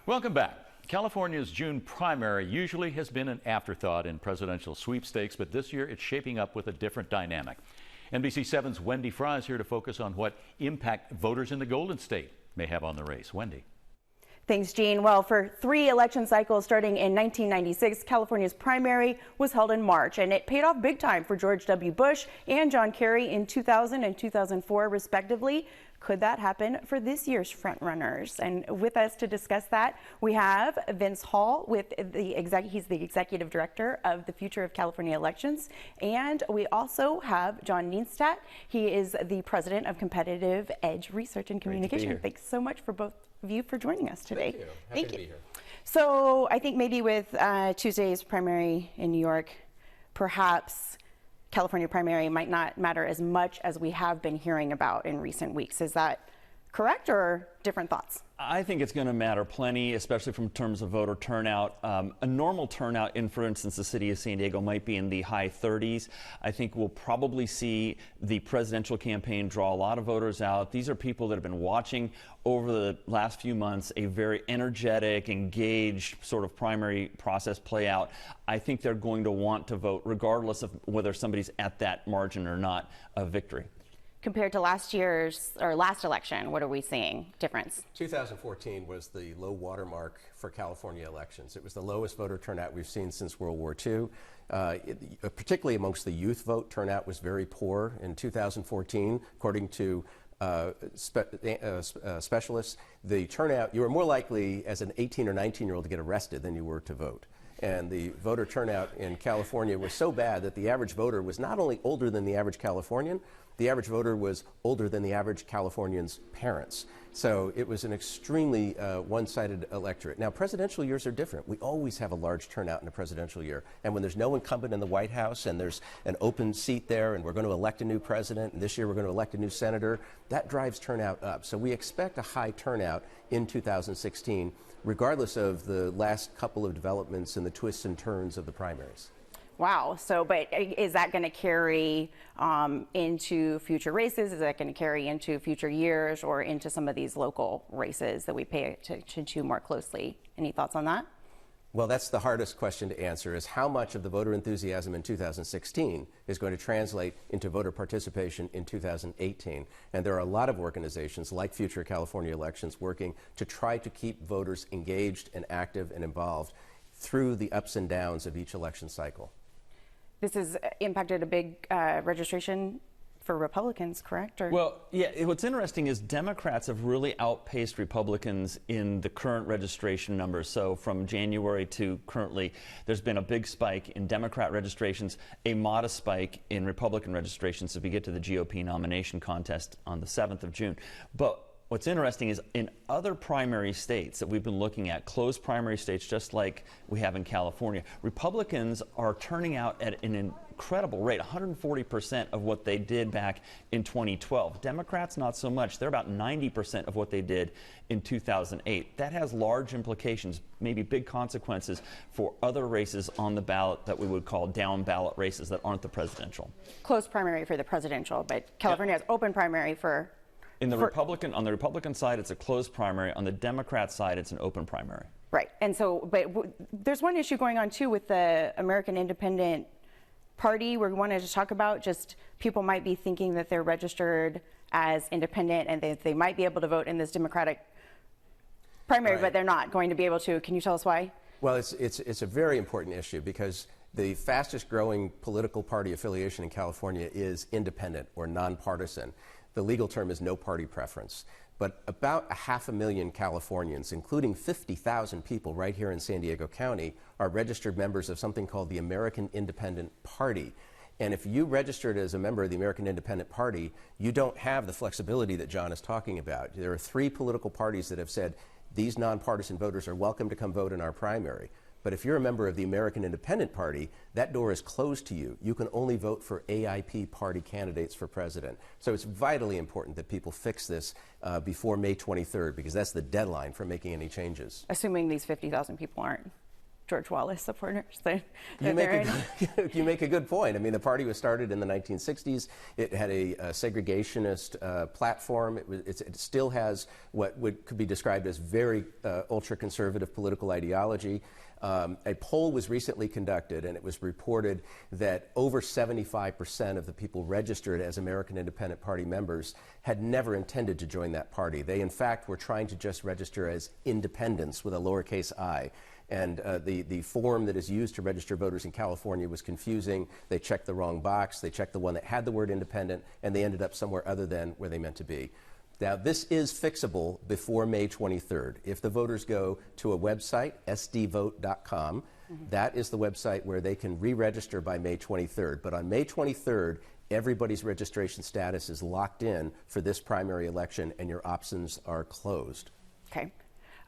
Welcome back. California's June primary usually has been an afterthought in presidential sweepstakes, but this year it's shaping up with a different dynamic. NBC7's Wendy Fry is here to focus on what impact voters in the Golden State may have on the race. Wendy. Thanks, Gene. Well, for 3 election cycles starting in 1996, California's primary was held in March, and it paid off big time for George W. Bush and John Kerry in 2000 and 2004, respectively. Could that happen for this year's frontrunners? And with us to discuss that, we have Vince Hall, he's the executive director of the Future of California Elections. And we also have John Nienstedt. He is the president of Competitive Edge Research and Communication. Thanks so much for both of you for joining us today. Thank you. Happy to be here. So I think maybe with Tuesday's primary in New York, perhaps California primary might not matter as much as we have been hearing about in recent weeks. Is that correct, or different thoughts? I think it's going to matter plenty, especially from terms of voter turnout. A normal turnout in, for instance, the city of San Diego might be in the high 30s. I think we'll probably see the presidential campaign draw a lot of voters out. These are people that have been watching over the last few months a very energetic, engaged sort of primary process play out. I think they're going to want to vote regardless of whether somebody's at that margin or not of victory. Compared to last election, what are we seeing difference? 2014 was the low watermark for California elections. It was the lowest voter turnout we've seen since World War II. Particularly amongst the youth vote, turnout was very poor in 2014. According to specialists, the turnout, you were more likely as an 18 or 19-year-old to get arrested than you were to vote. And the voter turnout in California was so bad that the average voter was not only older than the average Californian, the average voter was older than the average Californian's parents. So it was an extremely one-sided electorate. Now, presidential years are different. We always have a large turnout in a presidential year. And when there's no incumbent in the White House and there's an open seat there and we're going to elect a new president, and this year we're going to elect a new senator, that drives turnout up. So we expect a high turnout in 2016, regardless of the last couple of developments and the twists and turns of the primaries. Wow. So, but is that going to carry into future races? Is that going to carry into future years or into some of these local races that we pay attention to more closely? Any thoughts on that? Well, that's the hardest question to answer, is how much of the voter enthusiasm in 2016 is going to translate into voter participation in 2018. And there are a lot of organizations like Future California Elections working to try to keep voters engaged and active and involved through the ups and downs of each election cycle. This has impacted a big registration for Republicans, correct? Or? Well, yeah, what's interesting is Democrats have really outpaced Republicans in the current registration numbers. So from January to currently, there's been a big spike in Democrat registrations, a modest spike in Republican registrations if we get to the GOP nomination contest on the 7th of June. But what's interesting is in other primary states that we've been looking at, closed primary states just like we have in California, Republicans are turning out at an incredible rate, 140% of what they did back in 2012. Democrats, not so much. They're about 90% of what they did in 2008. That has large implications, maybe big consequences for other races on the ballot that we would call down ballot races that aren't the presidential. Closed primary for the presidential, but California has open primary for... On the Republican side, it's a closed primary. On the Democrat side, it's an open primary. Right. And so, but there's one issue going on, too, with the American Independent Party where we wanted to talk about just people might be thinking that they're registered as independent and they might be able to vote in this Democratic primary, but they're not going to be able to. Can you tell us why? Well, it's a very important issue because the fastest growing political party affiliation in California is independent or nonpartisan. The legal term is no party preference. But about 500,000 Californians, including 50,000 people right here in San Diego County, are registered members of something called the American Independent Party. And if you registered as a member of the American Independent Party, you don't have the flexibility that John is talking about. There are 3 political parties that have said these nonpartisan voters are welcome to come vote in our primary. But if you're a member of the American Independent Party, that door is closed to you. You can only vote for AIP party candidates for president. So it's vitally important that people fix this before May 23rd, because that's the deadline for making any changes. Assuming these 50,000 people aren't George Wallace supporters. You make a good point. I mean, the party was started in the 1960s. It had a segregationist platform. It still has what could be described as very ultra-conservative political ideology. A poll was recently conducted, and it was reported that over 75% of the people registered as American Independent Party members had never intended to join that party. They, in fact, were trying to just register as independents with a lowercase I. And the form that is used to register voters in California was confusing. They checked the wrong box. They checked the one that had the word independent, and they ended up somewhere other than where they meant to be. Now, this is fixable before May 23rd. If the voters go to a website, sdvote.com, that is the website where they can re-register by May 23rd. But on May 23rd, everybody's registration status is locked in for this primary election, and your options are closed. Okay.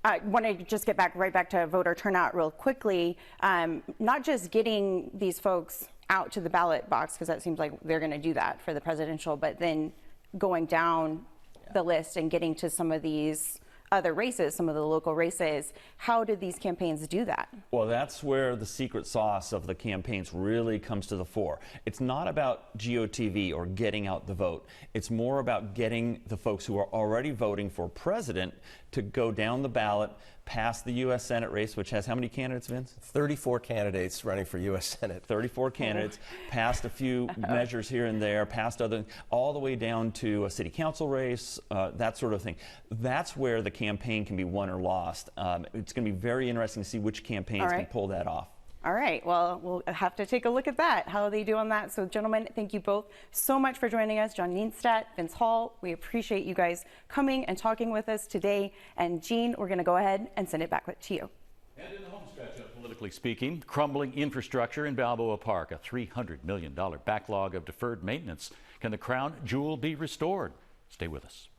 I want to just get right back to voter turnout real quickly. Not just getting these folks out to the ballot box, because that seems like they're going to do that for the presidential, but then going down the list and getting to some of these other races, some of the local races. How did these campaigns do that? Well, that's where the secret sauce of the campaigns really comes to the fore. It's not about GOTV or getting out the vote. It's more about getting the folks who are already voting for president to go down the ballot, past the U.S. Senate race, which has how many candidates, Vince? 34 candidates running for U.S. Senate. 34 candidates, past a few measures here and there, past other, all the way down to a city council race, that sort of thing. That's where the campaign can be won or lost. It's going to be very interesting to see which campaigns can pull that off. All right, well, we'll have to take a look at that, how they do on that. So, gentlemen, thank you both so much for joining us. John Nienstedt, Vince Hall, we appreciate you guys coming and talking with us today. And, Gene, we're going to go ahead and send it back to you. And in the home stretch of Politically Speaking, crumbling infrastructure in Balboa Park, a $300 million backlog of deferred maintenance. Can the crown jewel be restored? Stay with us.